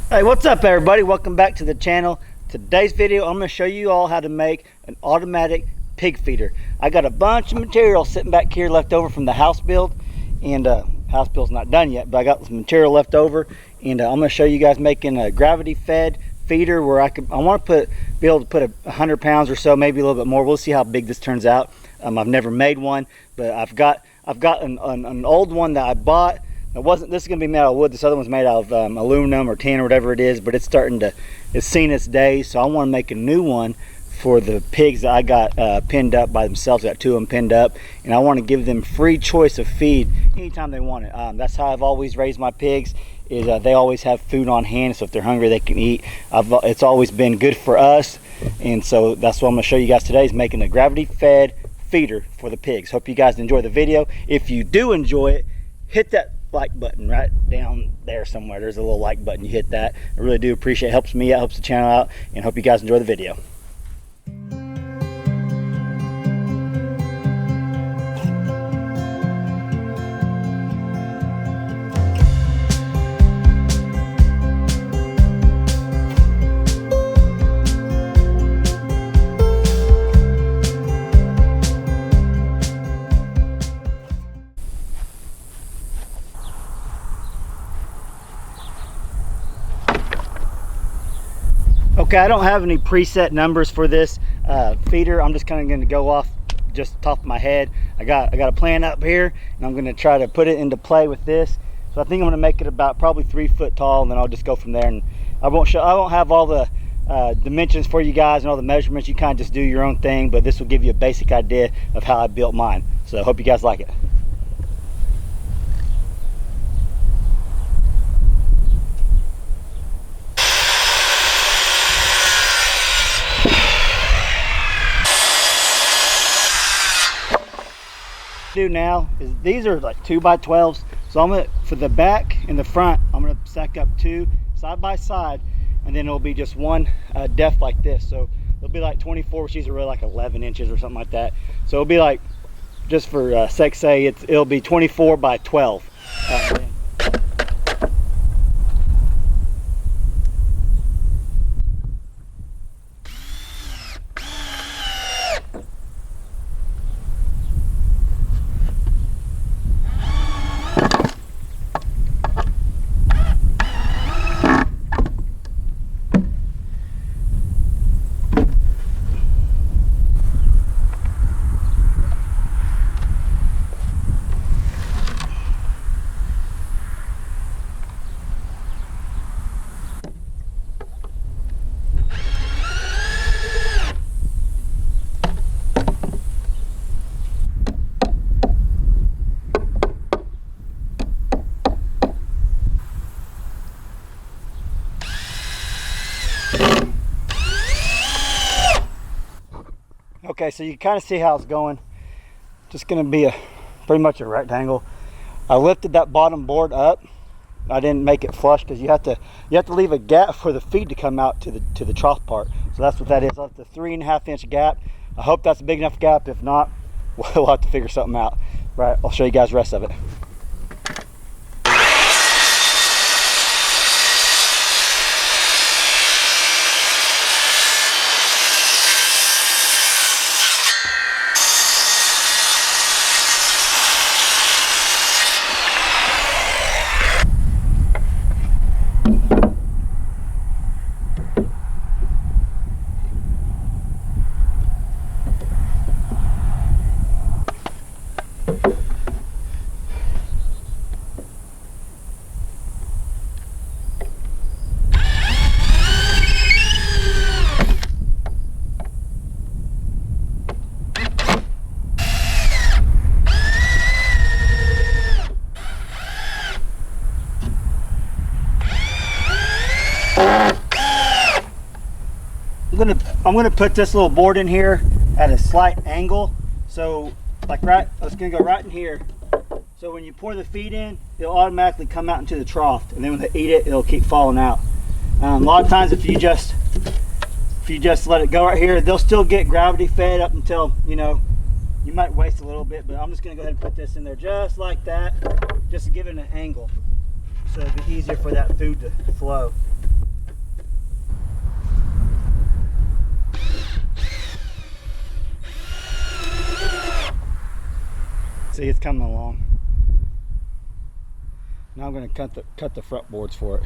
Hey, what's up everybody? Welcome back to the channel. Today's video I'm going to show you all how to make an automatic pig feeder. I got a bunch of material sitting back here left over from the house build, and house build's not done yet, but I got some material left over, and I'm going to show you guys making a gravity fed feeder where I want to be able to put 100 pounds or so, maybe a little bit more. We'll see how big this turns out. I've never made one, but I've got an old one that I bought. This is going to be made out of wood. This other one's made out of aluminum or tin or whatever it is, but it's seen its days. So I want to make a new one for the pigs that I got pinned up by themselves. I got 2 of them pinned up, and I want to give them free choice of feed anytime they want it. That's how I've always raised my pigs, is they always have food on hand, so if they're hungry they can eat. It's always been good for us, and so that's what I'm going to show you guys today, is making a gravity fed feeder for the pigs. Hope you guys enjoy the video. If you do enjoy it, hit that like button right down there somewhere. There's a little like button. You hit that. I really do appreciate it. Helps me out, helps the channel out, and hope you guys enjoy the video. Okay, I don't have any preset numbers for this feeder. I'm just kind of going to go off just top of my head. I got a plan up here, and I'm going to try to put it into play with this. So I think I'm going to make it about probably 3 foot tall, and then I'll just go from there. And I won't have all the dimensions for you guys and all the measurements. You kind of just do your own thing, but this will give you a basic idea of how I built mine. So I hope you guys like it. Do now is these are like 2x12s, so I'm gonna, for the back and the front, I'm gonna stack up 2 side by side, and then it'll be just one depth like this. So it'll be like 24, which these are really like 11 inches or something like that. So it'll be like, just for sake say, it'll be 24 by 12. Okay, so you kind of see how it's going. Just going to be pretty much a rectangle. I lifted that bottom board up. I didn't make it flush because you have to leave a gap for the feed to come out to the trough part. So that's what that is. I left a 3.5 inch gap. I hope that's a big enough gap. If not, we'll have to figure something out. Right, I'll show you guys the rest of it. I'm gonna put this little board in here at a slight angle. So like it's gonna go right in here. So when you pour the feed in, it'll automatically come out into the trough, and then when they eat it, it'll keep falling out. A lot of times if you just let it go right here, they'll still get gravity fed up until, you know, you might waste a little bit, but I'm just gonna go ahead and put this in there just like that, just to give it an angle so it'll be easier for that food to flow. it's coming along. Now I'm going to cut the front boards for it.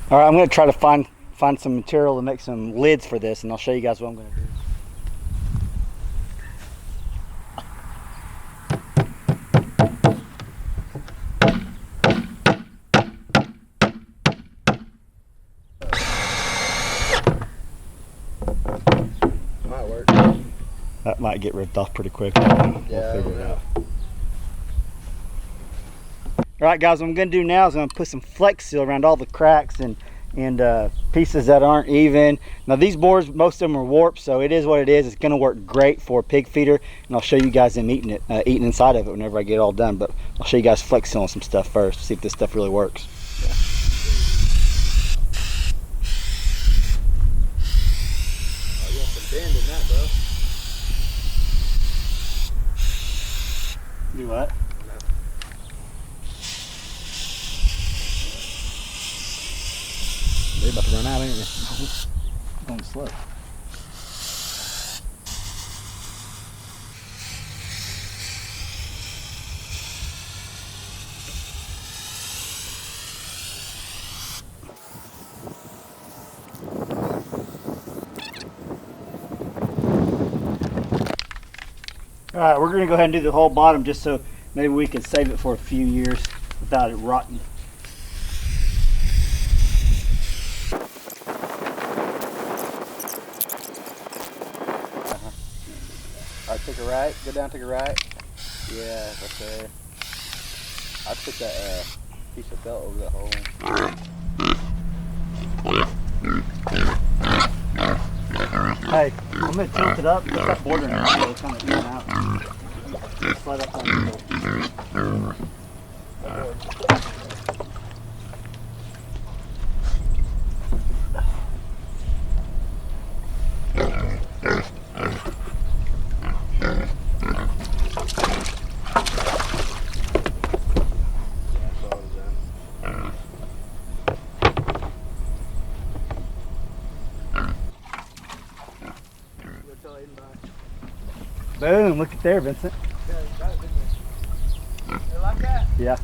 All right, I'm going to try to find some material to make some lids for this, and I'll show you guys what I'm going to do. Might work. That might get ripped off pretty quick. We'll figure it out. All right, guys, what I'm going to do now is I'm going to put some Flex Seal around all the cracks and pieces that aren't even. Now, these boards, most of them are warped, so it is what it is. It's going to work great for a pig feeder, and I'll show you guys them eating inside of it whenever I get it all done. But I'll show you guys Flex Seal on some stuff first, see if this stuff really works. Yeah. Oh, you want some bend in that, bro? Do what? You're about to run out, ain't you? Going slow. All right, we're going to go ahead and do the whole bottom just so maybe we can save it for a few years without it rotting. Alright, take a right. Go down, take a right. Yeah, right there. I put that piece of felt over that hole. Hey, I'm going to tilt it up, put that border in there so it's kind of even out. Slide up on the middle. Boom, look at there, Vincent. Like that? Yeah.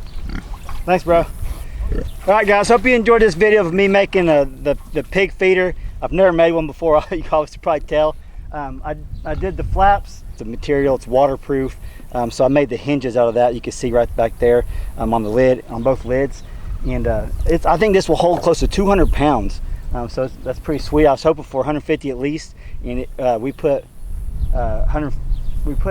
Thanks, bro. All right, guys, hope you enjoyed this video of me making the pig feeder. I've never made one before, you can obviously probably tell. I did the flaps. It's a material, it's waterproof. So I made the hinges out of that. You can see right back there on the lid, on both lids. And I think this will hold close to 200 pounds. So that's pretty sweet. I was hoping for 150 at least. And we put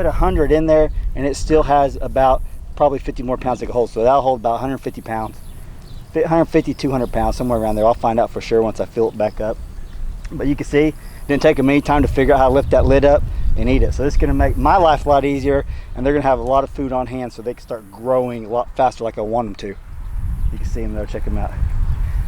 100 in there, and it still has about probably 50 more pounds it can hold. So that'll hold about 150 pounds, 150, 200 pounds, somewhere around there. I'll find out for sure once I fill it back up. But you can see, it didn't take them any time to figure out how to lift that lid up and eat it. So this is gonna make my life a lot easier, and they're gonna have a lot of food on hand so they can start growing a lot faster like I want them to. You can see them there, check them out.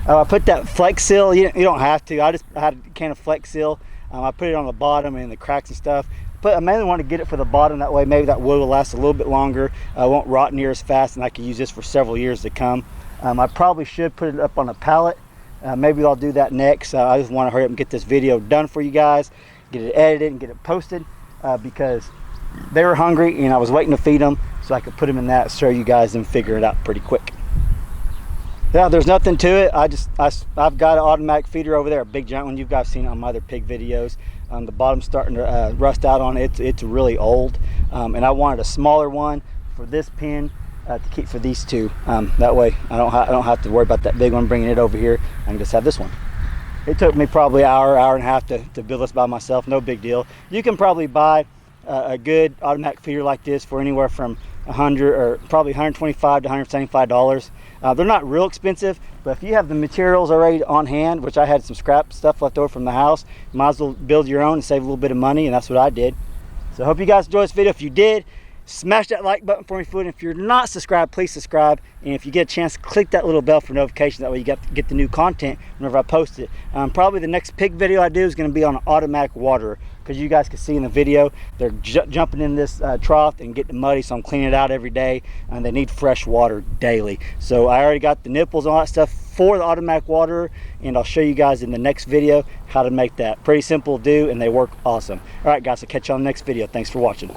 I put that Flex Seal, you don't have to. I had a can of Flex Seal. I put it on the bottom and the cracks and stuff. But I mainly want to get it for the bottom, that way maybe that wood will last a little bit longer, won't rot near as fast, and I can use this for several years to come. I probably should put it up on a pallet Maybe I'll do that next. I just want to hurry up and get this video done for you guys, get it edited and get it posted, because they were hungry and I was waiting to feed them so I could put them in that, show you guys and figure it out pretty quick. Yeah, there's nothing to it. I've got an automatic feeder over there, a big giant one. You guys seen it on my other pig videos. The bottom's starting to rust out on it. It's really old, and I wanted a smaller one for this pen to keep for these two. That way I don't have to worry about that big one bringing it over here. I can just have this one. It took me probably an hour and a half to build this by myself. No big deal. You can probably buy a good automatic feeder like this for anywhere from $100 or probably $125 to $175. They're not real expensive, but if you have the materials already on hand, which I had some scrap stuff left over from the house, you might as well build your own and save a little bit of money, and that's what I did. So I hope you guys enjoyed this video. If you did, smash that like button for me, food. If you're not subscribed, please subscribe, and if you get a chance, click that little bell for notifications. That way you get the new content whenever I post it. Probably the next pig video I do is going to be on an automatic waterer, because you guys can see in the video they're jumping in this trough and getting muddy, so I'm cleaning it out every day, and they need fresh water daily. So I already got the nipples and all that stuff for the automatic waterer, and I'll show you guys in the next video how to make that. Pretty simple to do, and they work awesome. All right guys, I'll catch you on the next video. Thanks for watching.